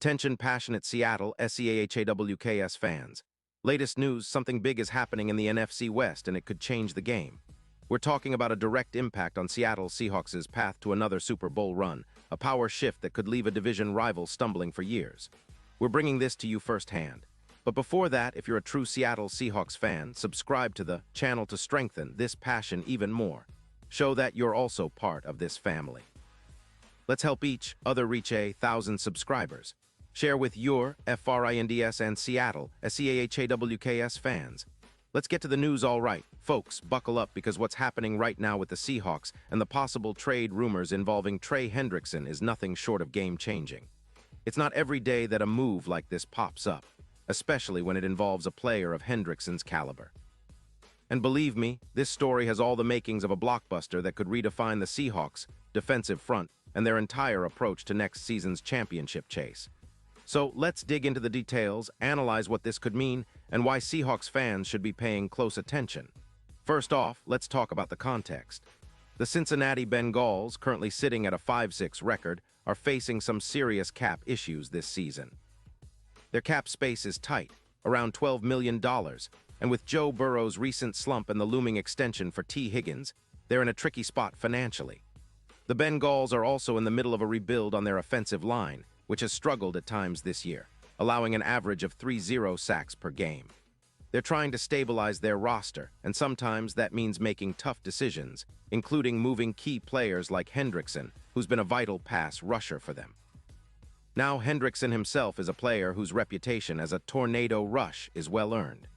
Attention passionate Seattle Seahawks fans. Latest news, something big is happening in the NFC West and it could change the game. We're talking about a direct impact on Seattle Seahawks' path to another Super Bowl run, a power shift that could leave a division rival stumbling for years. We're bringing this to you firsthand. But before that, if you're a true Seattle Seahawks fan, subscribe to the channel to strengthen this passion even more. Show that you're also part of this family. Let's help each other reach 1,000 subscribers. Share with your FRINDS and Seattle Seahawks fans. Let's get to the news all right. Folks, buckle up because what's happening right now with the Seahawks and the possible trade rumors involving Trey Hendrickson is nothing short of game-changing. It's not every day that a move like this pops up, especially when it involves a player of Hendrickson's caliber. And believe me, this story has all the makings of a blockbuster that could redefine the Seahawks' defensive front and their entire approach to next season's championship chase. So let's dig into the details, analyze what this could mean, and why Seahawks fans should be paying close attention. First off, let's talk about the context. The Cincinnati Bengals, currently sitting at a 5-6 record, are facing some serious cap issues this season. Their cap space is tight, around $12 million, and with Joe Burrow's recent slump and the looming extension for T. Higgins, they're in a tricky spot financially. The Bengals are also in the middle of a rebuild on their offensive line, which has struggled at times this year, allowing an average of 3 sacks per game. They're trying to stabilize their roster, and sometimes that means making tough decisions, including moving key players like Hendrickson, who's been a vital pass rusher for them. Now, Hendrickson himself is a player whose reputation as a tornado rush is well-earned.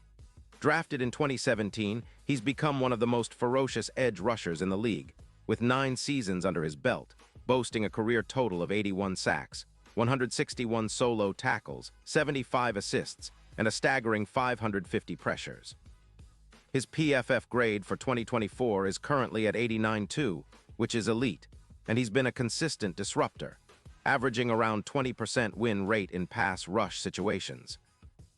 Drafted in 2017, he's become one of the most ferocious edge rushers in the league, with 9 seasons under his belt, boasting a career total of 81 sacks, 161 solo tackles, 75 assists, and a staggering 550 pressures. His PFF grade for 2024 is currently at 89.2, which is elite, and he's been a consistent disruptor, averaging around 20% win rate in pass rush situations.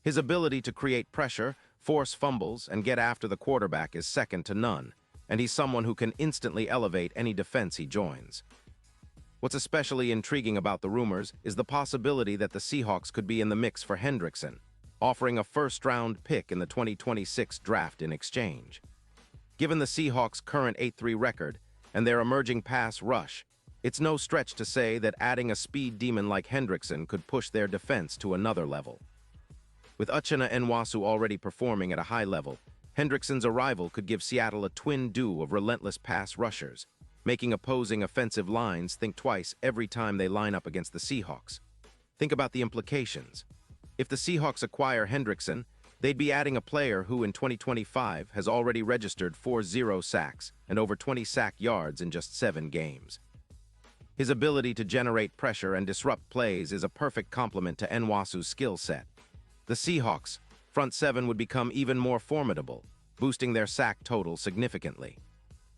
His ability to create pressure, force fumbles, and get after the quarterback is second to none, and he's someone who can instantly elevate any defense he joins. What's especially intriguing about the rumors is the possibility that the Seahawks could be in the mix for Hendrickson, offering a first-round pick in the 2026 draft in exchange. Given the Seahawks' current 8-3 record and their emerging pass rush, it's no stretch to say that adding a speed demon like Hendrickson could push their defense to another level. With Uchenna Nwasu already performing at a high level, Hendrickson's arrival could give Seattle a twin duo of relentless pass rushers, making opposing offensive lines think twice every time they line up against the Seahawks. Think about the implications. If the Seahawks acquire Hendrickson, they'd be adding a player who in 2025 has already registered 4 sacks and over 20 sack yards in just 7 games. His ability to generate pressure and disrupt plays is a perfect complement to Nwasu's skill set. The Seahawks' front seven would become even more formidable, boosting their sack total significantly.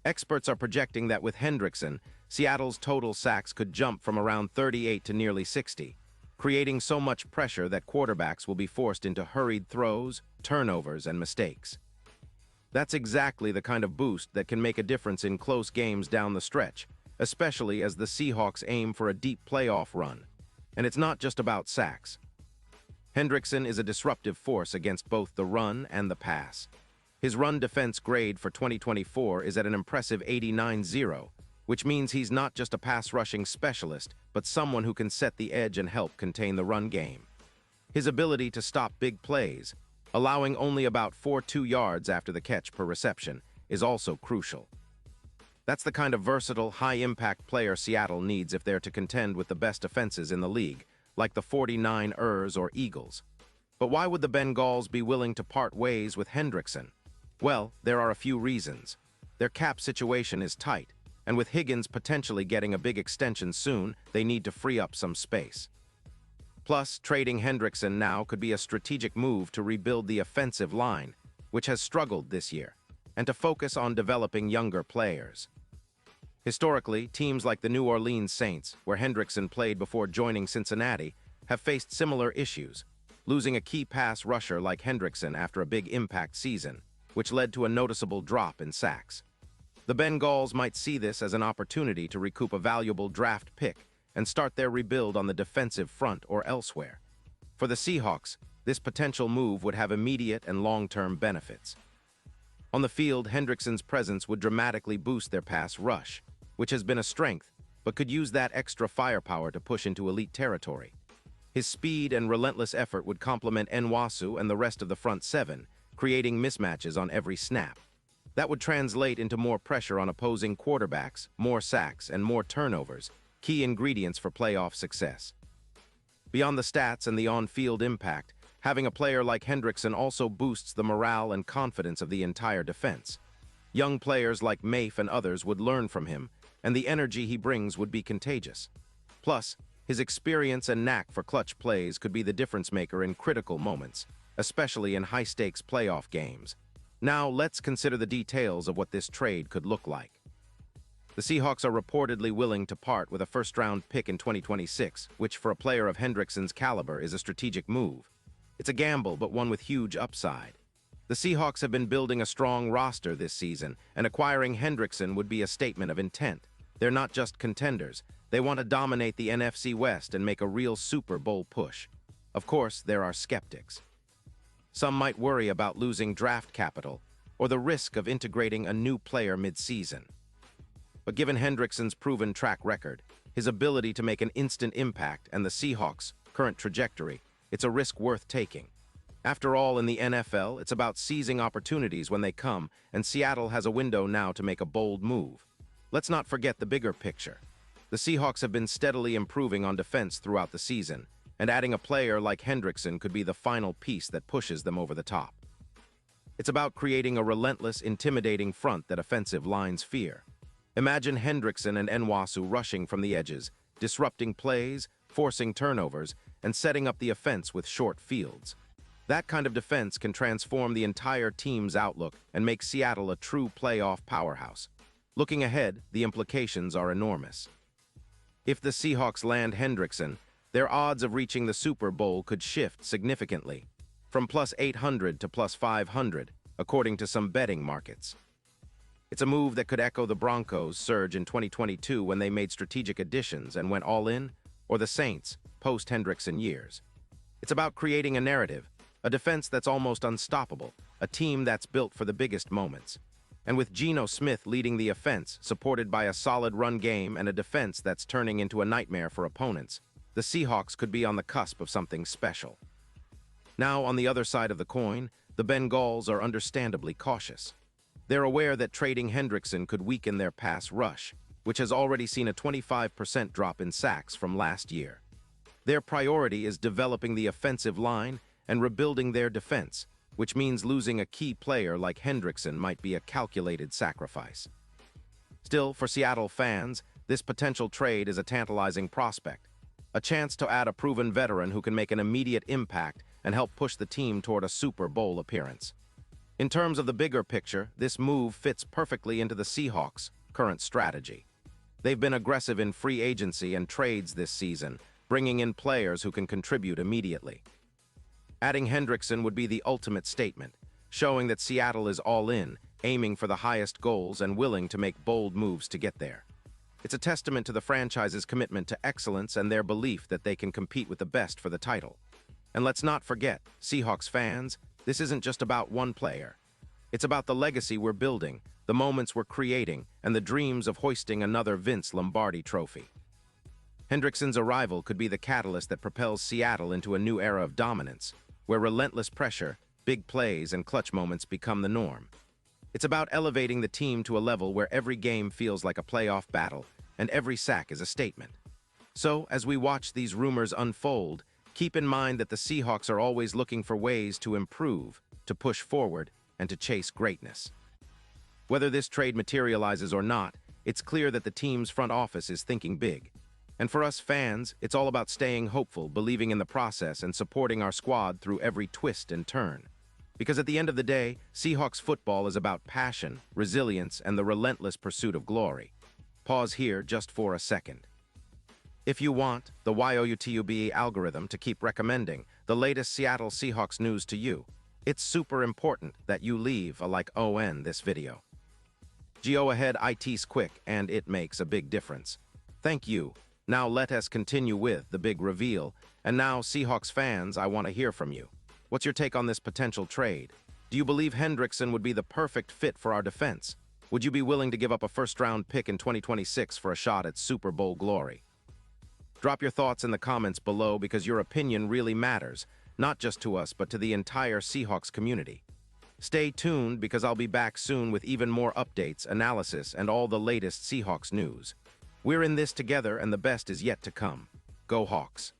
Experts are projecting that with Hendrickson, Seattle's total sacks could jump from around 38 to nearly 60, creating so much pressure that quarterbacks will be forced into hurried throws, turnovers, and mistakes. That's exactly the kind of boost that can make a difference in close games down the stretch, especially as the Seahawks aim for a deep playoff run. And it's not just about sacks. Hendrickson is a disruptive force against both the run and the pass. His run defense grade for 2024 is at an impressive 89.0, which means he's not just a pass-rushing specialist, but someone who can set the edge and help contain the run game. His ability to stop big plays, allowing only about 4.2 yards after the catch per reception, is also crucial. That's the kind of versatile, high-impact player Seattle needs if they're to contend with the best offenses in the league, like the 49ers or Eagles. But why would the Bengals be willing to part ways with Hendrickson? Well, there are a few reasons. Their cap situation is tight, and with Higgins potentially getting a big extension soon, they need to free up some space. Plus, trading Hendrickson now could be a strategic move to rebuild the offensive line, which has struggled this year, and to focus on developing younger players. Historically, teams like the New Orleans Saints, where Hendrickson played before joining Cincinnati, have faced similar issues, losing a key pass rusher like Hendrickson after a big impact season, which led to a noticeable drop in sacks. The Bengals might see this as an opportunity to recoup a valuable draft pick and start their rebuild on the defensive front or elsewhere. For the Seahawks, this potential move would have immediate and long-term benefits. On the field, Hendrickson's presence would dramatically boost their pass rush, which has been a strength, but could use that extra firepower to push into elite territory. His speed and relentless effort would complement Nwasu and the rest of the front seven, creating mismatches on every snap. That would translate into more pressure on opposing quarterbacks, more sacks, and more turnovers, key ingredients for playoff success. Beyond the stats and the on-field impact, having a player like Hendrickson also boosts the morale and confidence of the entire defense. Young players like Mafe and others would learn from him, and the energy he brings would be contagious. Plus, his experience and knack for clutch plays could be the difference-maker in critical moments, especially in high-stakes playoff games. Now, let's consider the details of what this trade could look like. The Seahawks are reportedly willing to part with a first-round pick in 2026, which for a player of Hendrickson's caliber is a strategic move. It's a gamble, but one with huge upside. The Seahawks have been building a strong roster this season, and acquiring Hendrickson would be a statement of intent. They're not just contenders. They want to dominate the NFC West and make a real Super Bowl push. Of course, there are skeptics. Some might worry about losing draft capital or the risk of integrating a new player mid-season. But given Hendrickson's proven track record, his ability to make an instant impact, and the Seahawks' current trajectory, it's a risk worth taking. After all, in the NFL, it's about seizing opportunities when they come, and Seattle has a window now to make a bold move. Let's not forget the bigger picture. The Seahawks have been steadily improving on defense throughout the season, and adding a player like Hendrickson could be the final piece that pushes them over the top. It's about creating a relentless, intimidating front that offensive lines fear. Imagine Hendrickson and Nwasu rushing from the edges, disrupting plays, forcing turnovers, and setting up the offense with short fields. That kind of defense can transform the entire team's outlook and make Seattle a true playoff powerhouse. Looking ahead, the implications are enormous. If the Seahawks land Hendrickson, their odds of reaching the Super Bowl could shift significantly, from plus 800 to plus 500, according to some betting markets. It's a move that could echo the Broncos' surge in 2022 when they made strategic additions and went all in, or the Saints' post-Hendrickson years. It's about creating a narrative, a defense that's almost unstoppable, a team that's built for the biggest moments. And with Geno Smith leading the offense, supported by a solid run game and a defense that's turning into a nightmare for opponents, the Seahawks could be on the cusp of something special. Now, on the other side of the coin, the Bengals are understandably cautious. They're aware that trading Hendrickson could weaken their pass rush, which has already seen a 25% drop in sacks from last year. Their priority is developing the offensive line and rebuilding their defense, which means losing a key player like Hendrickson might be a calculated sacrifice. Still, for Seattle fans, this potential trade is a tantalizing prospect, a chance to add a proven veteran who can make an immediate impact and help push the team toward a Super Bowl appearance. In terms of the bigger picture, this move fits perfectly into the Seahawks' current strategy. They've been aggressive in free agency and trades this season, bringing in players who can contribute immediately. Adding Hendrickson would be the ultimate statement, showing that Seattle is all in, aiming for the highest goals and willing to make bold moves to get there. It's a testament to the franchise's commitment to excellence and their belief that they can compete with the best for the title. And let's not forget, Seahawks fans, this isn't just about one player. It's about the legacy we're building, the moments we're creating, and the dreams of hoisting another Vince Lombardi trophy. Hendrickson's arrival could be the catalyst that propels Seattle into a new era of dominance, where relentless pressure, big plays, and clutch moments become the norm. It's about elevating the team to a level where every game feels like a playoff battle, and every sack is a statement. So, as we watch these rumors unfold, keep in mind that the Seahawks are always looking for ways to improve, to push forward, and to chase greatness. Whether this trade materializes or not, it's clear that the team's front office is thinking big. And for us fans, it's all about staying hopeful, believing in the process, and supporting our squad through every twist and turn. Because at the end of the day, Seahawks football is about passion, resilience, and the relentless pursuit of glory. Pause here just for a second. If you want the YOUTUBE algorithm to keep recommending the latest Seattle Seahawks news to you, it's super important that you leave a like on this video. Go ahead, IT's quick, and it makes a big difference. Thank you. Now let us continue with the big reveal. And now, Seahawks fans, I want to hear from you. What's your take on this potential trade? Do you believe Hendrickson would be the perfect fit for our defense? Would you be willing to give up a first-round pick in 2026 for a shot at Super Bowl glory? Drop your thoughts in the comments below because your opinion really matters, not just to us, but to the entire Seahawks community. Stay tuned because I'll be back soon with even more updates, analysis, and all the latest Seahawks news. We're in this together and the best is yet to come. Go Hawks!